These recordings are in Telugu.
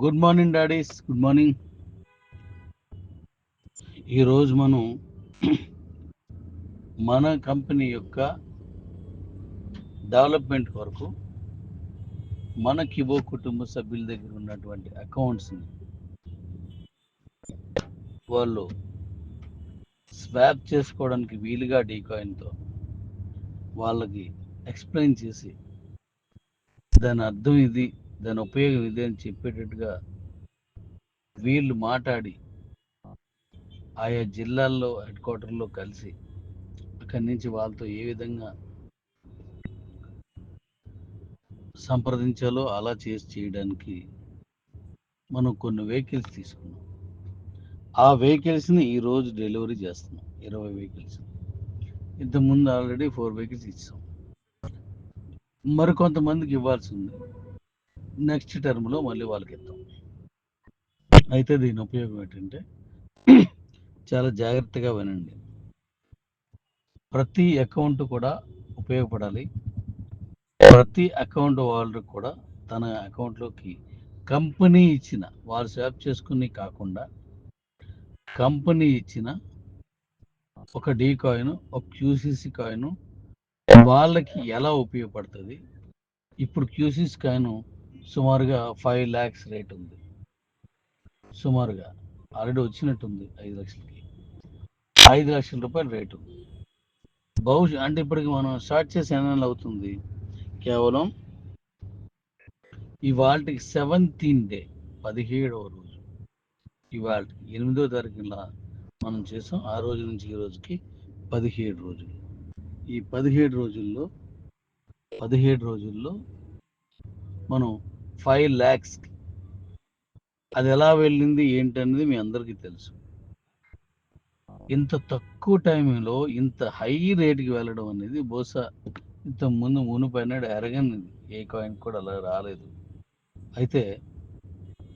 Good morning daddy's, good morning. ఈరోజు మనం మన కంపెనీ యొక్క డెవలప్మెంట్ కొరకు మన కిబో కుటుంబ సభ్యుల దగ్గర ఉన్నటువంటి అకౌంట్స్ని వాళ్ళు స్వాప్ చేసుకోవడానికి వీలుగా డీకాయిన్తో వాళ్ళకి ఎక్స్ప్లెయిన్ చేసి దాని అర్థం ఇది, దాని ఉపయోగం ఇది అని చెప్పేటట్టుగా వీళ్ళు మాట్లాడి ఆయా జిల్లాల్లో హెడ్ క్వార్టర్లో కలిసి అక్కడి నుంచి వాళ్ళతో ఏ విధంగా సంప్రదించాలో అలా చేయడానికి మనం కొన్ని వెహికల్స్ తీసుకున్నాం. ఆ వెహికల్స్ని ఈరోజు డెలివరీ చేస్తున్నాం. 20 వెహికల్స్. ఇంతకుముందు ఆల్రెడీ 4 వెహికల్స్ ఇచ్చాం. మరికొంతమందికి ఇవ్వాల్సి ఉంది. నెక్స్ట్ టర్మ్లో మళ్ళీ వాళ్ళకి ఇద్దాం. అయితే దీని ఉపయోగం ఏంటంటే చాలా జాగ్రత్తగా వినండి. ప్రతి అకౌంట్ కూడా ఉపయోగపడాలి. ప్రతి అకౌంట్ హోల్డర్ కూడా తన అకౌంట్లోకి కంపెనీ ఇచ్చిన, వాళ్ళు స్వాప్ చేసుకుని కాకుండా కంపెనీ ఇచ్చిన ఒక డీ కాయిన్, ఒక క్యూసీసీ కాయిన్ వాళ్ళకి ఎలా ఉపయోగపడుతుంది. ఇప్పుడు క్యూసీసీ కాయిన్ సుమారుగా 5 lakhs రేట్ ఉంది. సుమారుగా ఆల్రెడీ వచ్చినట్టుంది 5 లక్షలకి. 5 లక్షల రూపాయల రేటు అంటే ఇప్పటికి మనం స్టార్ట్ చేసి ఎన్ని అవుతుంది? కేవలం ఇవాళకి 17th డే, 17వ రోజు. ఇవాళ 8వ తారీఖున మనం చేసాం. ఆ రోజు నుంచి ఈ రోజుకి 17 రోజులు. ఈ 17 రోజుల్లో మనం 5 lakhs, అది ఎలా వెళ్ళింది ఏంటనేది మీ అందరికీ తెలుసు. ఇంత తక్కువ టైంలో ఇంత హై రేటుకి వెళ్ళడం అనేది బహుశా ఇంతకుముందు మునుపైనాడు ఎరగనిది, ఏ కాయిన్ కూడా అలా రాలేదు. అయితే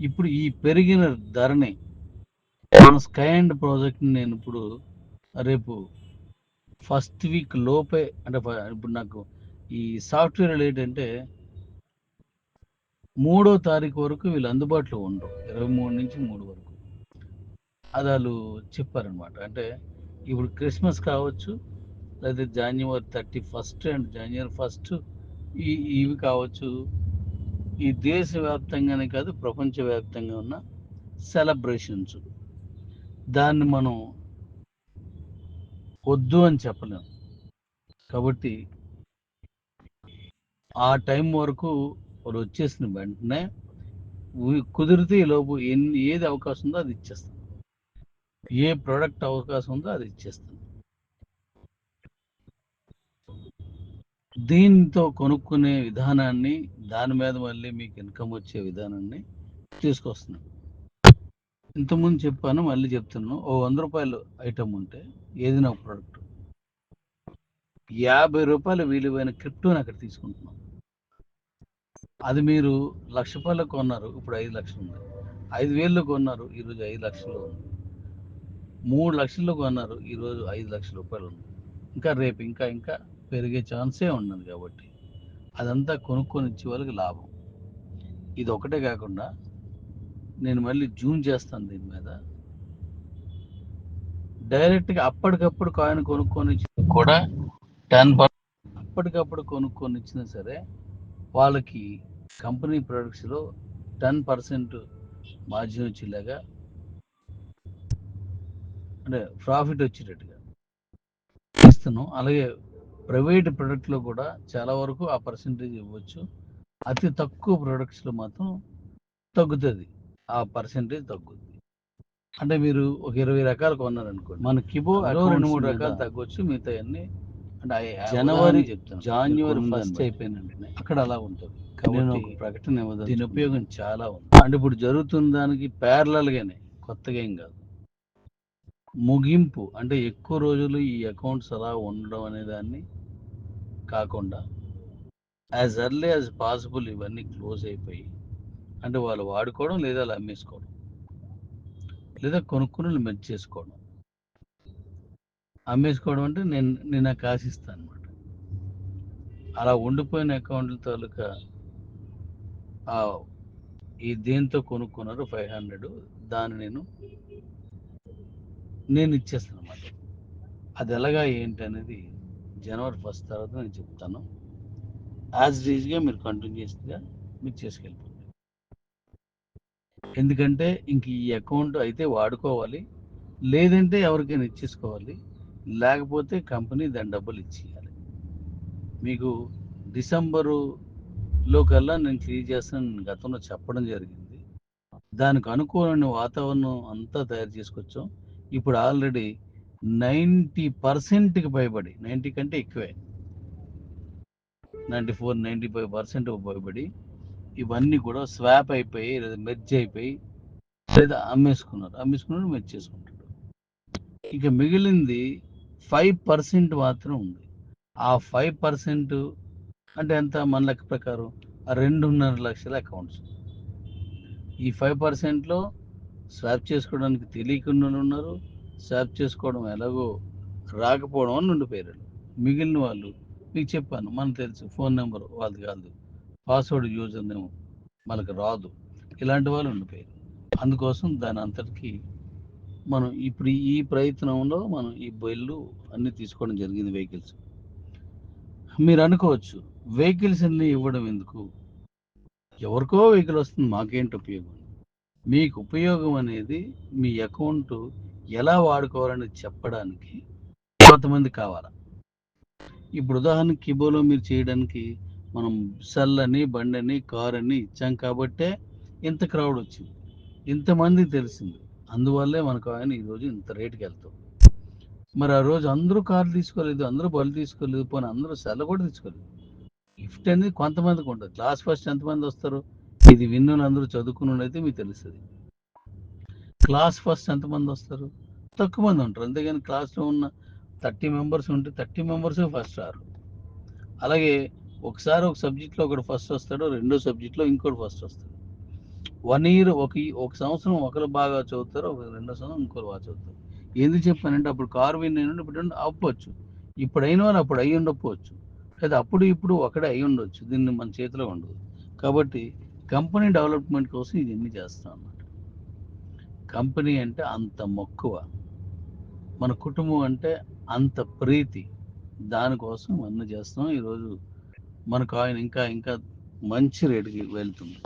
ఇప్పుడు ఈ పెరిగిన ధరని మన స్కై అండ్ ప్రాజెక్ట్ని నేను ఇప్పుడు రేపు ఫస్ట్ వీక్ లోపే, అంటే ఇప్పుడు నాకు ఈ సాఫ్ట్వేర్ ఏంటంటే 3వ తారీఖు వరకు వీళ్ళు అందుబాటులో ఉండరు. 23 నుంచి 3 వరకు అది వాళ్ళు చెప్పారనమాట. అంటే ఇప్పుడు క్రిస్మస్ కావచ్చు, లేదా January 31 అండ్ January 1 ఇవి కావచ్చు. ఈ దేశవ్యాప్తంగానే కాదు, ప్రపంచవ్యాప్తంగా ఉన్న సెలబ్రేషన్స్. దాన్ని మనం వద్దు అని చెప్పలేం. కాబట్టి ఆ టైం వరకు వాళ్ళు వచ్చేసిన వెంటనే కుదిరితే ఈ లోపు ఏది అవకాశం ఉందో అది ఇచ్చేస్తాం. ఏ ప్రోడక్ట్ అవకాశం ఉందో అది ఇచ్చేస్తాం. దీంతో కొనుక్కునే విధానాన్ని, దాని మీద మళ్ళీ మీకు ఇన్కమ్ వచ్చే విధానాన్ని తీసుకొస్తున్నాం. ఇంతకుముందు చెప్పాను, మళ్ళీ చెప్తున్నాను. ఓ 100 రూపాయలు ఐటమ్ ఉంటే ఏదైనా ఒక ప్రోడక్ట్, 50 రూపాయలు విలువైన క్రిప్టోని అక్కడ తీసుకుంటున్నాం. అది మీరు 1,00,000 రూపాయలు కొన్నారు, ఇప్పుడు 5 లక్షలు ఉంది. 5,000 కొన్నారు, ఈరోజు 5 లక్షలు ఉంది. 3 లక్షల్లో కొన్నారు, ఈరోజు 5 లక్షల రూపాయలు ఉంది. ఇంకా రేపు ఇంకా ఇంకా పెరిగే ఛాన్సే ఉన్నది. కాబట్టి అదంతా కొనుక్కొని ఇచ్చే వాళ్ళకి లాభం. ఇది ఒకటే కాకుండా నేను మళ్ళీ జూమ్ చేస్తాను దీని మీద. డైరెక్ట్గా అప్పటికప్పుడు కాయిన్ కొనుక్కొని కూడా 10%, అప్పటికప్పుడు కొనుక్కొని ఇచ్చినా సరే వాళ్ళకి కంపెనీ ప్రొడక్ట్స్లో 10% మార్జిన్ వచ్చేలాగా, అంటే ప్రాఫిట్ వచ్చేటట్టుగా ఇస్తున్నాం. అలాగే ప్రైవేట్ ప్రొడక్ట్లో కూడా చాలా వరకు ఆ పర్సంటేజ్ ఇవ్వచ్చు. అతి తక్కువ ప్రొడక్ట్స్లో మాత్రం తగ్గుతుంది, ఆ పర్సంటేజ్ తగ్గుతుంది. అంటే మీరు ఒక 20 రకాలు కొన్నారనుకోండి, మన కిబో 2-3 రకాలు తగ్గొచ్చు. మిగతా అన్ని అంటే January 1 అయిపోయినండి, అక్కడ అలా ఉంటుంది. కాబట్టి ప్రకటన ఇవ్వదు. దీని ఉపయోగం చాలా ఉంది. అంటే ఇప్పుడు జరుగుతున్న దానికి ప్యారలల్గానే, కొత్తగా ఏం కాదు. ముగింపు అంటే ఎక్కువ రోజులు ఈ అకౌంట్స్ అలా ఉండడం అనే దాన్ని కాకుండా యాజ్ ఎర్లీ యాజ్ పాసిబుల్ ఇవన్నీ క్లోజ్ అయిపోయి, అంటే వాళ్ళు వాడుకోవడం, లేదా అలా అమ్మేసుకోవడం, లేదా కొనుక్కుని మెర్జ్ చేసుకోవడం. అమ్మేసుకోవడం అంటే నేను నాకు ఆశిస్తాను అనమాట. అలా ఉండిపోయిన అకౌంట్ల తాలూకా ఈ దేంతో కొనుక్కున్నారు 500 దాన్ని నేను ఇచ్చేస్తాను అన్నమాట. అది ఎలాగా ఏంటి అనేది జనవరి 1 తర్వాత నేను చెప్తాను. యాజ్ రీజ్గా మీరు కంటిన్యూస్గా మీరు చేసుకెళ్ళిపోండి. ఎందుకంటే ఇంక ఈ అకౌంట్ అయితే వాడుకోవాలి, లేదంటే ఎవరికైనా ఇచ్చేసుకోవాలి, లేకపోతే కంపెనీ దాని డబ్బులు ఇచ్చేయాలి. మీకు డిసెంబరులో కల్లా నేను క్లియర్ చేస్తానని గతంలో చెప్పడం జరిగింది. దానికి అనుకూలమైన వాతావరణం అంతా తయారు చేసుకొచ్చాం. ఇప్పుడు ఆల్రెడీ 90%కి పైబడి, 90 కంటే ఎక్కువే, 94-95% పైబడి ఇవన్నీ కూడా స్వాప్ అయిపోయి, లేదా మెర్జ్ అయిపోయి, లేదా అమ్మేసుకున్నారు మెర్జ్ చేసుకుంటాడు. ఇక మిగిలింది 5% మాత్రం ఉంది. ఆ 5% అంటే ఎంత మన లెక్క ప్రకారం 2.5 లక్షల అకౌంట్స్. ఈ 5%లో స్వాప్ చేసుకోవడానికి తెలియకుండా ఉన్నారు, స్వాప్ చేసుకోవడం ఎలాగో రాకపోవడం అని ఉండిపోయారు. మిగిలిన వాళ్ళు మీకు చెప్పాను, మనకు తెలుసు ఫోన్ నెంబర్ వాళ్ళది కాదు, పాస్వర్డ్ యూజర్ నేమ్ మనకు రాదు, ఇలాంటి వాళ్ళు ఉండిపోయారు. అందుకోసం దాని అంతటికి మనం ఇప్పుడు ఈ ప్రయత్నంలో మనం ఈ బిల్లు అన్నీ తీసుకోవడం జరిగింది. వెహికల్స్ మీరు అనుకోవచ్చు, వెహికల్స్ అన్నీ ఇవ్వడం ఎందుకు, ఎవరికో వెహికల్ వస్తుంది మాకేంటి ఉపయోగం. మీకు ఉపయోగం అనేది మీ అకౌంట్ ఎలా వాడుకోవాలని చెప్పడానికి కొంతమంది కావాలి. ఇప్పుడు ఉదాహరణకి కిబోలో మీరు చేయడానికి మనం సెల్ అని, బండి అని, కార్ అని ఇచ్చాం కాబట్టే ఇంత క్రౌడ్ వచ్చింది, ఇంతమంది తెలిసింది. అందువల్లే మనకు ఆయన ఈరోజు ఇంత రేటుకి వెళ్తాం. మరి ఆ రోజు అందరూ కార్లు తీసుకోలేదు, అందరూ బళ్ళు తీసుకోలేదు, పోనీ అందరూ సెల్ కూడా తీసుకోలేదు. గిఫ్ట్ అనేది కొంతమందికి ఉంటుంది. క్లాస్ ఫస్ట్ ఎంతమంది వస్తారు, ఇది విన్ను అందరూ చదువుకుని అయితే మీకు తెలుస్తుంది. క్లాస్ ఫస్ట్ ఎంతమంది వస్తారు, తక్కువ మంది ఉంటారు. అంతేగాని క్లాస్లో ఉన్న 30 మెంబర్స్ ఉంటే 30 మెంబర్స్ ఫస్ట్ రారు. అలాగే ఒకసారి ఒక సబ్జెక్ట్లో ఒకడు ఫస్ట్ వస్తాడు, రెండో సబ్జెక్ట్లో ఇంకోటి ఫస్ట్ వస్తాడు. 1 ఇయర్ ఒక సంవత్సరం ఒకరు బాగా చదువుతారు, ఒక రెండో సంవత్సరం ఇంకోరు బాగా చదువుతారు. ఎందుకు చెప్పానంటే అప్పుడు కారు విన్ అయిన ఇప్పుడు అవ్వచ్చు, ఇప్పుడు అయిన వాళ్ళు అప్పుడు అయ్యి ఉండకపోవచ్చు, లేదా అప్పుడు ఇప్పుడు ఒకడే అయి ఉండొచ్చు. దీన్ని మన చేతిలో ఉండదు. కాబట్టి కంపెనీ డెవలప్మెంట్ కోసం ఇవన్నీ చేస్తాం అన్నమాట. కంపెనీ అంటే అంత మక్కువ, మన కుటుంబం అంటే అంత ప్రీతి, దానికోసం అన్నీ చేస్తాం. ఈరోజు మన కాయిన్ ఇంకా ఇంకా మంచి రేటుకి వెళ్తుంది.